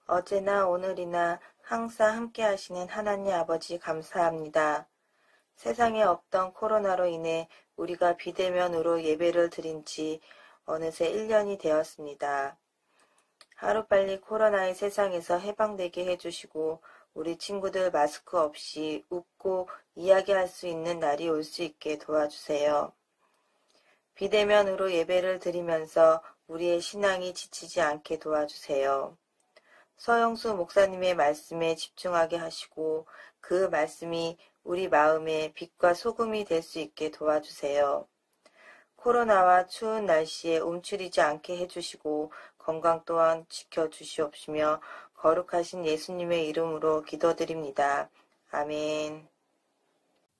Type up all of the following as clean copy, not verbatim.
어제나 오늘이나 항상 함께 하시는 하나님 아버지 감사합니다. 세상에 없던 코로나로 인해 우리가 비대면으로 예배를 드린 지 어느새 1년이 되었습니다. 하루빨리 코로나의 세상에서 해방되게 해주시고 우리 친구들 마스크 없이 웃고 이야기할 수 있는 날이 올 수 있게 도와주세요. 비대면으로 예배를 드리면서 우리의 신앙이 지치지 않게 도와주세요. 서영수 목사님의 말씀에 집중하게 하시고 그 말씀이 우리 마음의 빛과 소금이 될 수 있게 도와주세요. 코로나와 추운 날씨에 움츠리지 않게 해주시고 건강 또한 지켜주시옵시며 거룩하신 예수님의 이름으로 기도드립니다. 아멘.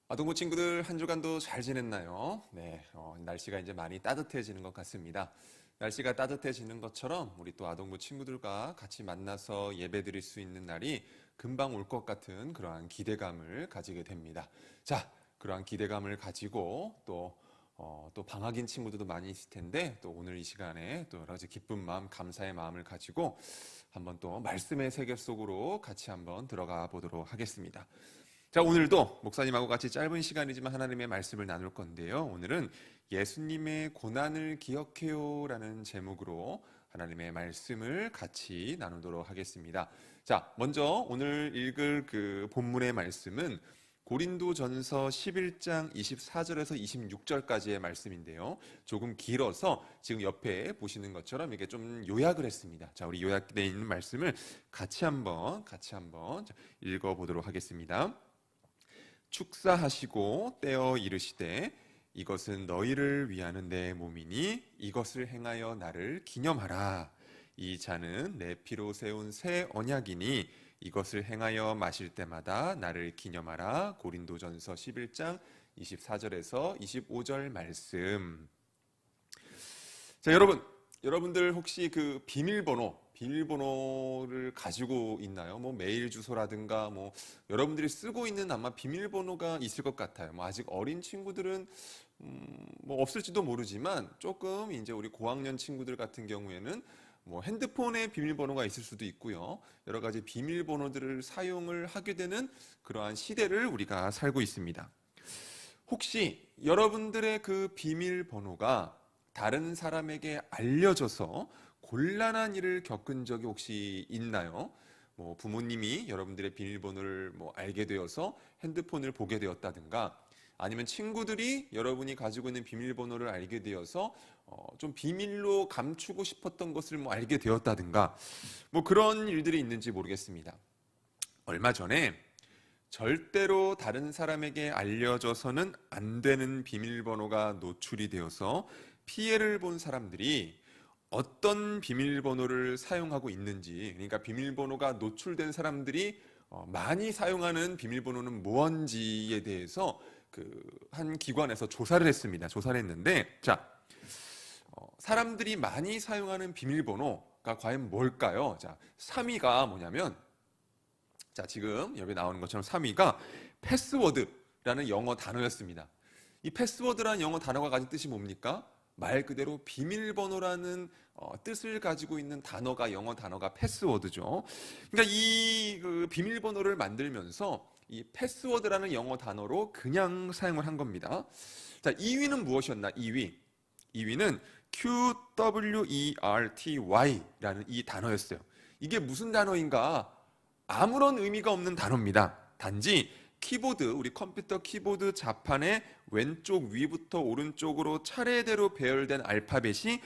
아동부 친구들 한 주간도 잘 지냈나요? 네, 날씨가 이제 많이 따뜻해지는 것 같습니다. 날씨가 따뜻해지는 것처럼 우리 또 아동부 친구들과 같이 만나서 예배 드릴 수 있는 날이 금방 올 것 같은 그러한 기대감을 가지게 됩니다. 자, 그러한 기대감을 가지고 또 방학인 친구들도 많이 있을 텐데 또 오늘 이 시간에 또 여러 가지 기쁜 마음, 감사의 마음을 가지고 한번 또 말씀의 세계 속으로 같이 한번 들어가 보도록 하겠습니다. 자, 오늘도 목사님하고 같이 짧은 시간이지만 하나님의 말씀을 나눌 건데요. 오늘은 예수님의 고난을 기억해요 라는 제목으로 하나님의 말씀을 같이 나누도록 하겠습니다. 자, 먼저 오늘 읽을 그 본문의 말씀은 고린도전서 11장 24절에서 26절까지의 말씀인데요. 조금 길어서 지금 옆에 보시는 것처럼 이게 좀 요약을 했습니다. 자, 우리 요약되어 있는 말씀을 같이 한번 읽어보도록 하겠습니다. 축사하시고 떼어 이르시되 이것은 너희를 위하는 내 몸이니 이것을 행하여 나를 기념하라. 이 잔은 내 피로 세운 새 언약이니 이것을 행하여 마실 때마다 나를 기념하라. 고린도전서 11장 24절에서 25절 말씀. 자, 여러분들 혹시 그 비밀번호를 가지고 있나요? 뭐 메일 주소라든가 뭐 여러분들이 쓰고 있는 아마 비밀번호가 있을 것 같아요. 뭐 아직 어린 친구들은 뭐 없을지도 모르지만 조금 이제 우리 고학년 친구들 같은 경우에는 뭐 핸드폰에 비밀번호가 있을 수도 있고요. 여러 가지 비밀번호들을 사용을 하게 되는 그러한 시대를 우리가 살고 있습니다. 혹시 여러분들의 그 비밀번호가 다른 사람에게 알려져서 곤란한 일을 겪은 적이 혹시 있나요? 뭐 부모님이 여러분들의 비밀번호를 알게 되어서 핸드폰을 보게 되었다든가 아니면 친구들이 여러분이 가지고 있는 비밀번호를 알게 되어서 좀 비밀로 감추고 싶었던 것을 알게 되었다든가 뭐 그런 일들이 있는지 모르겠습니다. 얼마 전에 절대로 다른 사람에게 알려져서는 안 되는 비밀번호가 노출이 되어서 피해를 본 사람들이 어떤 비밀번호를 사용하고 있는지, 그러니까 비밀번호가 노출된 사람들이 많이 사용하는 비밀번호는 뭔지에 대해서 한 기관에서 조사를 했습니다. 조사를 했는데, 자, 사람들이 많이 사용하는 비밀번호가 과연 뭘까요? 자, 3위가 뭐냐면, 자, 지금 여기 나오는 것처럼 3위가 패스워드라는 영어 단어였습니다. 이 패스워드라는 영어 단어가 가진 뜻이 뭡니까? 말 그대로 비밀번호라는 뜻을 가지고 있는 영어 단어가 패스워드죠. 그러니까 이 비밀번호를 만들면서 이 패스워드라는 영어 단어로 그냥 사용을 한 겁니다. 자, 2위는 무엇이었나? 2위는 QWERTY라는 이 단어였어요. 이게 무슨 단어인가? 아무런 의미가 없는 단어입니다. 단지 우리 컴퓨터 키보드 자판의 왼쪽 위부터 오른쪽으로 차례대로 배열된 알파벳이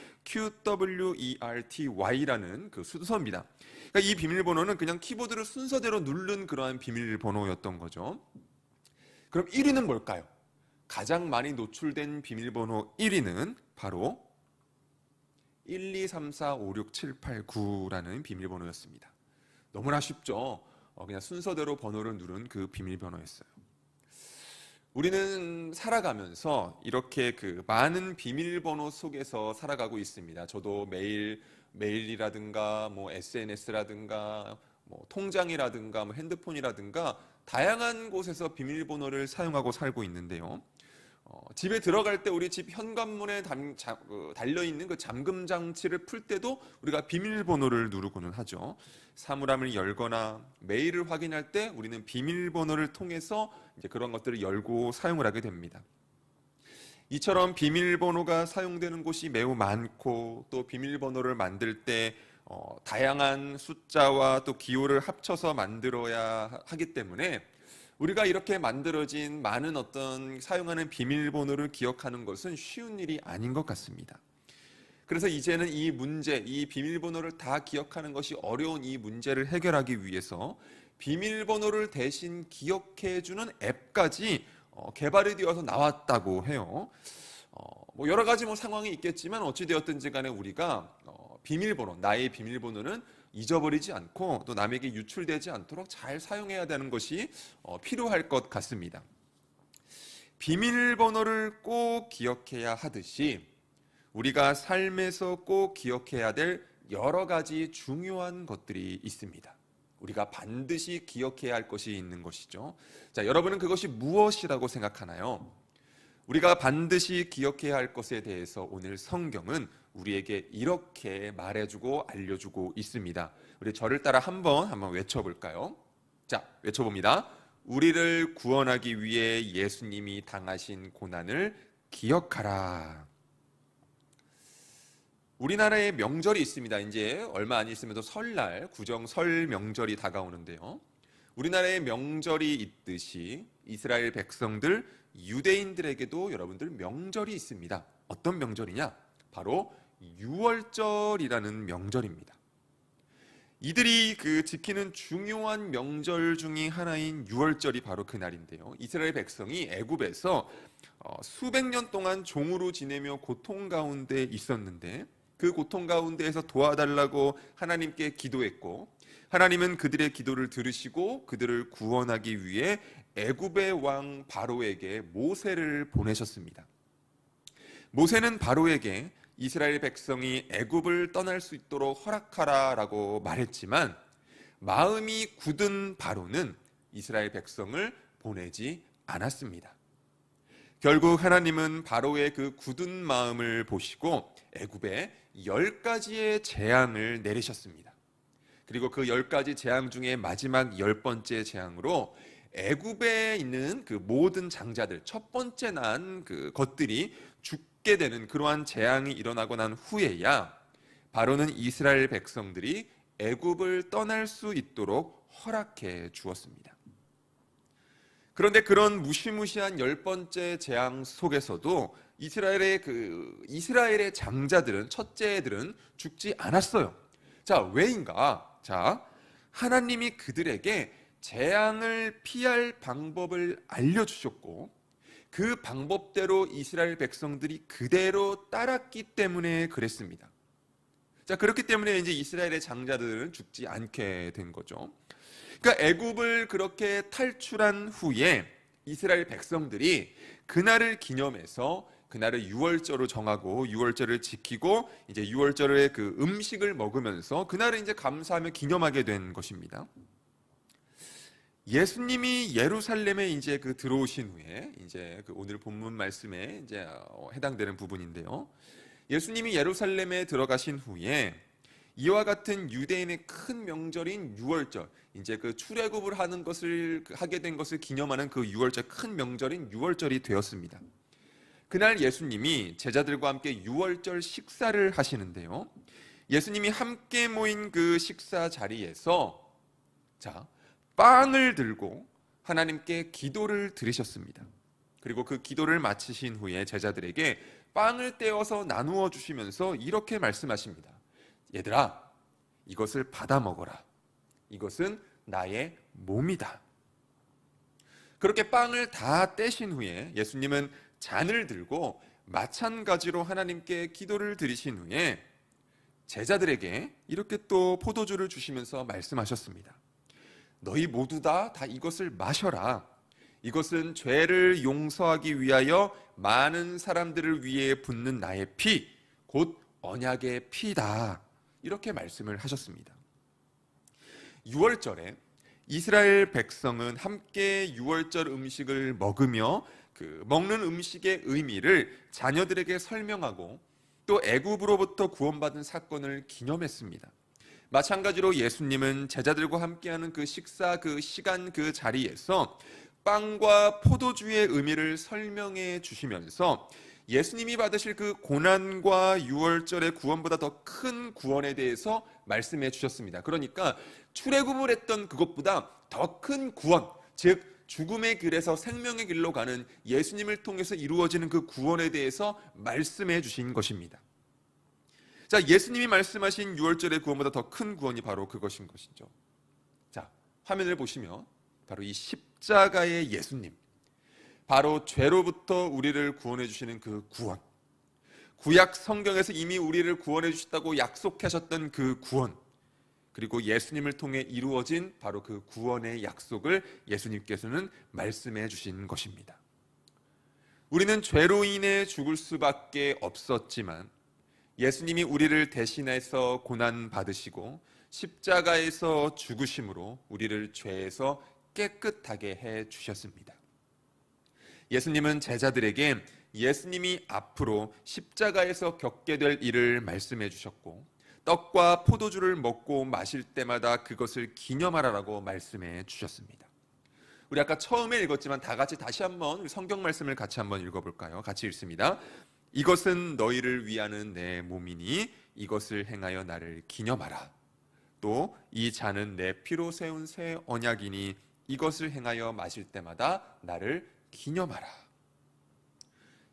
QWERTY라는 그 순서입니다. 그러니까 이 비밀번호는 그냥 키보드를 순서대로 누른 그러한 비밀번호였던 거죠. 그럼 1위는 뭘까요? 가장 많이 노출된 비밀번호 1위는 바로 123456789라는 비밀번호였습니다. 너무나 쉽죠? 그냥 순서대로 번호를 누른 그 비밀번호였어요. 우리는 살아가면서 이렇게 많은 비밀번호 속에서 살아가고 있습니다. 저도 메일이라든가 SNS라든가 통장이라든가 핸드폰이라든가 다양한 곳에서 비밀번호를 사용하고 살고 있는데요. 집에 들어갈 때 우리 집 현관문에 달려있는 그 잠금 장치를 풀 때도 우리가 비밀번호를 누르고는 하죠. 사물함을 열거나 메일을 확인할 때 우리는 비밀번호를 통해서 이제 그런 것들을 열고 사용을 하게 됩니다. 이처럼 비밀번호가 사용되는 곳이 매우 많고 또 비밀번호를 만들 때 다양한 숫자와 또 기호를 합쳐서 만들어야 하기 때문에 우리가 이렇게 만들어진 많은 어떤 사용하는 비밀번호를 기억하는 것은 쉬운 일이 아닌 것 같습니다. 그래서 이제는 이 문제, 이 비밀번호를 다 기억하는 것이 어려운 이 문제를 해결하기 위해서 비밀번호를 대신 기억해주는 앱까지 개발이 되어서 나왔다고 해요. 뭐 여러 가지 상황이 있겠지만 어찌되었든지 간에 우리가 비밀번호, 나의 비밀번호는 잊어버리지 않고 또 남에게 유출되지 않도록 잘 사용해야 되는 것이 필요할 것 같습니다. 비밀번호를 꼭 기억해야 하듯이 우리가 삶에서 꼭 기억해야 될 여러 가지 중요한 것들이 있습니다. 우리가 반드시 기억해야 할 것이 있는 것이죠. 자, 여러분은 그것이 무엇이라고 생각하나요? 우리가 반드시 기억해야 할 것에 대해서 오늘 성경은 우리에게 이렇게 말해주고 알려주고 있습니다. 우리 저를 따라 한번 외쳐볼까요? 자, 외쳐봅니다. 우리를 구원하기 위해 예수님이 당하신 고난을 기억하라. 우리나라에 명절이 있습니다. 이제 얼마 안 있으면 또 설날, 구정 설 명절이 다가오는데요. 우리나라에 명절이 있듯이 이스라엘 백성들, 유대인들에게도 여러분들 명절이 있습니다. 어떤 명절이냐? 바로 유월절이라는 명절입니다. 이들이 지키는 중요한 명절 중의 하나인 유월절이 바로 그날인데요. 이스라엘 백성이 애굽에서 수백 년 동안 종으로 지내며 고통 가운데 있었는데 그 고통 가운데에서 도와달라고 하나님께 기도했고 하나님은 그들의 기도를 들으시고 그들을 구원하기 위해 애굽의 왕 바로에게 모세를 보내셨습니다. 모세는 바로에게 이스라엘 백성이 애굽을 떠날 수 있도록 허락하라라고 말했지만 마음이 굳은 바로는 이스라엘 백성을 보내지 않았습니다. 결국 하나님은 바로의 그 굳은 마음을 보시고 애굽에 10가지의 재앙을 내리셨습니다. 그리고 그 10가지 재앙 중에 마지막 10번째 재앙으로 애굽에 있는 그 모든 장자들, 첫 번째 난 그 것들이 죽게 되는 그러한 재앙이 일어나고 난 후에야 바로는 이스라엘 백성들이 애굽을 떠날 수 있도록 허락해 주었습니다. 그런데 그런 무시무시한 10번째 재앙 속에서도 이스라엘의 장자들은, 첫째들은 죽지 않았어요. 자, 왜인가? 자, 하나님이 그들에게 재앙을 피할 방법을 알려주셨고 그 방법대로 이스라엘 백성들이 그대로 따랐기 때문에 그랬습니다. 자, 그렇기 때문에 이제 이스라엘의 장자들은 죽지 않게 된 거죠. 그러니까 애굽을 그렇게 탈출한 후에 이스라엘 백성들이 그날을 기념해서 그날을 유월절로 정하고 유월절을 지키고 이제 유월절의 그 음식을 먹으면서 그날을 이제 감사하며 기념하게 된 것입니다. 예수님이 예루살렘에 이제 들어오신 후에 이제 오늘 본문 말씀에 이제 해당되는 부분인데요. 예수님이 예루살렘에 들어가신 후에 이와 같은 유대인의 큰 명절인 유월절, 이제 출애굽을 하게 된 것을 기념하는 그 유월절, 큰 명절인 유월절이 되었습니다. 그날 예수님이 제자들과 함께 유월절 식사를 하시는데요. 예수님이 함께 모인 그 식사 자리에서 빵을 들고 하나님께 기도를 드리셨습니다. 그리고 그 기도를 마치신 후에 제자들에게 빵을 떼어서 나누어 주시면서 이렇게 말씀하십니다. 얘들아, 이것을 받아 먹어라. 이것은 나의 몸이다. 그렇게 빵을 다 떼신 후에 예수님은 잔을 들고 마찬가지로 하나님께 기도를 드리신 후에 제자들에게 이렇게 또 포도주를 주시면서 말씀하셨습니다. 너희 모두 다 이것을 마셔라. 이것은 죄를 용서하기 위하여 많은 사람들을 위해 붓는 나의 피, 곧 언약의 피다. 이렇게 말씀을 하셨습니다. 유월절에 이스라엘 백성은 함께 유월절 음식을 먹으며 그 먹는 음식의 의미를 자녀들에게 설명하고 또 애굽으로부터 구원받은 사건을 기념했습니다. 마찬가지로 예수님은 제자들과 함께하는 그 식사 그 시간 그 자리에서 빵과 포도주의 의미를 설명해 주시면서 예수님이 받으실 그 고난과 유월절의 구원보다 더 큰 구원에 대해서 말씀해 주셨습니다. 그러니까 출애굽을 했던 그것보다 더 큰 구원, 즉 죽음의 길에서 생명의 길로 가는 예수님을 통해서 이루어지는 그 구원에 대해서 말씀해 주신 것입니다. 자, 예수님이 말씀하신 유월절의 구원보다 더 큰 구원이 바로 그것인 것이죠. 자, 화면을 보시면 바로 이 십자가의 예수님, 바로 죄로부터 우리를 구원해 주시는 그 구원, 구약 성경에서 이미 우리를 구원해 주셨다고 약속하셨던 그 구원, 그리고 예수님을 통해 이루어진 바로 그 구원의 약속을 예수님께서는 말씀해 주신 것입니다. 우리는 죄로 인해 죽을 수밖에 없었지만 예수님이 우리를 대신해서 고난 받으시고 십자가에서 죽으심으로 우리를 죄에서 깨끗하게 해 주셨습니다. 예수님은 제자들에게 예수님이 앞으로 십자가에서 겪게 될 일을 말씀해 주셨고 떡과 포도주를 먹고 마실 때마다 그것을 기념하라라고 말씀해 주셨습니다. 우리 아까 처음에 읽었지만 다 같이 다시 한번 성경 말씀을 같이 한번 읽어볼까요? 같이 읽습니다. 이것은 너희를 위하는 내 몸이니 이것을 행하여 나를 기념하라. 또 이 잔은 내 피로 세운 새 언약이니 이것을 행하여 마실 때마다 나를 기념하라.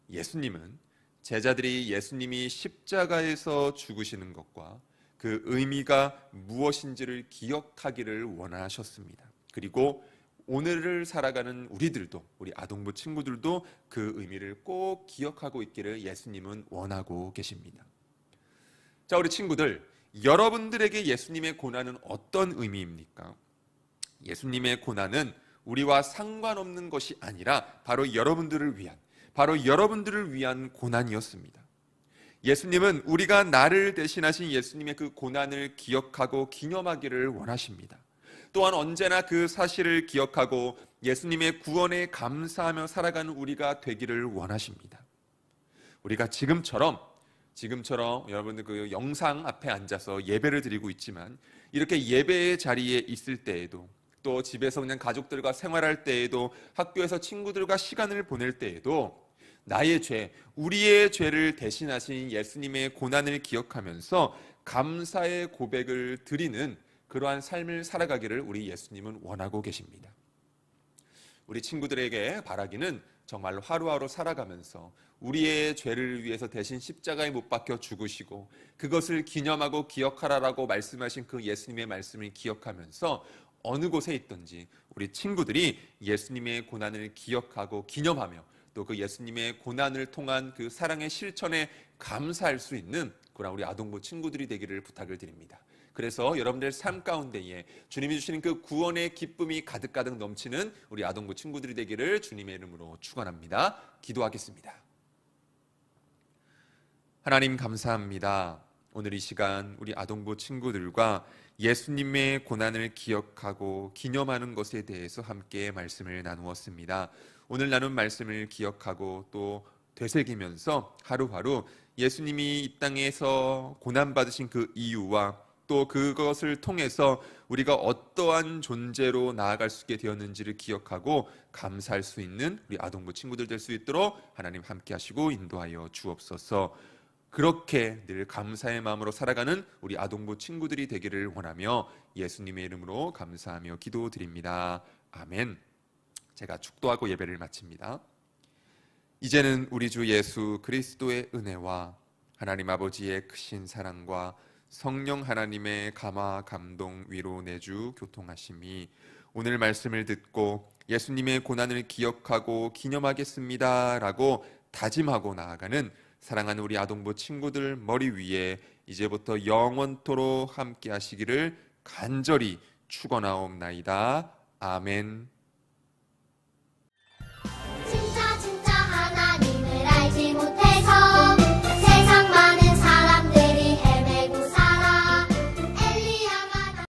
예수님은 제자들이 예수님이 십자가에서 죽으시는 것과 그 의미가 무엇인지를 기억하기를 원하셨습니다. 그리고 오늘을 살아가는 우리들도, 우리 아동부 친구들도 그 의미를 꼭 기억하고 있기를 예수님은 원하고 계십니다. 자, 우리 친구들, 여러분들에게 예수님의 고난은 어떤 의미입니까? 예수님의 고난은 우리와 상관없는 것이 아니라 바로 여러분들을 위한 고난이었습니다. 예수님은 우리가 나를 대신하신 예수님의 그 고난을 기억하고 기념하기를 원하십니다. 또한 언제나 그 사실을 기억하고 예수님의 구원에 감사하며 살아가는 우리가 되기를 원하십니다. 우리가 지금처럼 여러분들 그 영상 앞에 앉아서 예배를 드리고 있지만 이렇게 예배의 자리에 있을 때에도 또 집에서 그냥 가족들과 생활할 때에도 학교에서 친구들과 시간을 보낼 때에도 나의 죄, 우리의 죄를 대신하신 예수님의 고난을 기억하면서 감사의 고백을 드리는 그러한 삶을 살아가기를 우리 예수님은 원하고 계십니다. 우리 친구들에게 바라기는 정말로 하루하루 살아가면서 우리의 죄를 위해서 대신 십자가에 못 박혀 죽으시고 그것을 기념하고 기억하라라고 말씀하신 그 예수님의 말씀을 기억하면서 어느 곳에 있든지 우리 친구들이 예수님의 고난을 기억하고 기념하며 또 그 예수님의 고난을 통한 그 사랑의 실천에 감사할 수 있는 그런 우리 아동부 친구들이 되기를 부탁을 드립니다. 그래서 여러분들 삶 가운데에 주님이 주시는 그 구원의 기쁨이 가득가득 넘치는 우리 아동부 친구들이 되기를 주님의 이름으로 축원합니다. 기도하겠습니다. 하나님 감사합니다. 오늘 이 시간 우리 아동부 친구들과 예수님의 고난을 기억하고 기념하는 것에 대해서 함께 말씀을 나누었습니다. 오늘 나눈 말씀을 기억하고 또 되새기면서 하루하루 예수님이 이 땅에서 고난받으신 그 이유와 또 그것을 통해서 우리가 어떠한 존재로 나아갈 수 있게 되었는지를 기억하고 감사할 수 있는 우리 아동부 친구들 될 수 있도록 하나님 함께 하시고 인도하여 주옵소서. 그렇게 늘 감사의 마음으로 살아가는 우리 아동부 친구들이 되기를 원하며 예수님의 이름으로 감사하며 기도드립니다. 아멘. 제가 축도하고 예배를 마칩니다. 이제는 우리 주 예수 그리스도의 은혜와 하나님 아버지의 크신 사랑과 성령 하나님의 감화 감동 위로 내주 교통하심이 오늘 말씀을 듣고 예수님의 고난을 기억하고 기념하겠습니다 라고 다짐하고 나아가는 사랑하는 우리 아동부 친구들 머리 위에 이제부터 영원토록 함께 하시기를 간절히 축원하옵나이다. 아멘.